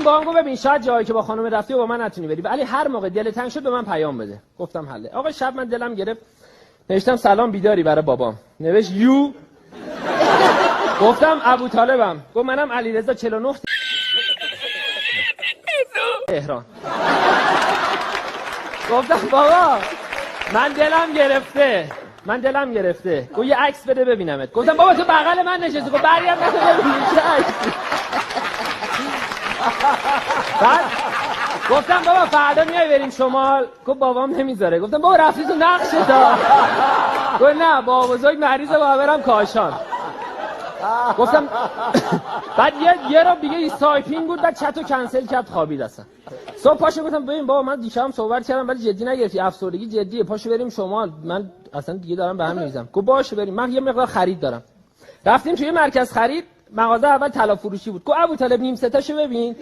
با هم گفت ببین شاید جایی که با خانم رفتی و با من نتونی بری، ولی هر موقع دل تنگ شد به من پیام بده. گفتم حله. آقا شب من دلم گرفت نوشتم سلام بیداری برای بابام. نوشت یو. گفتم ابوطالبم. گفت منم علیرضا 49 تهران. گفتم بابا من دلم گرفته. گفت یه عکس بده ببینمت. گفتم بابا تو بغل من نشستی. گفت برگرد ببین چه عکسی. بعد گفتم بابا فردا میای بریم شمال. گفت بابام نمیذاره. گفتم بابا رفتی تو نقشه تا. گفت نه بابا بزرگ مریضه با برم کاشان. گفتم بعد یه رو دیگه سایپینگ بود، بعد چتو کنسل کرد خوابید اصلا. صبح پاشو گفتم ببین بابا من دیشبم صحبت کردم ولی جدی نگرفتی، افسردگی جدیه، پاشو بریم شمال، من اصلا دیگه دارم به هم میریزم. گفت باشه بریم، من یه مقدار خرید دارم. رفتیم توی مرکز خرید، مغازه اول طلا فروشی بود. گفت ابوطالب نیم ستاشو ببین.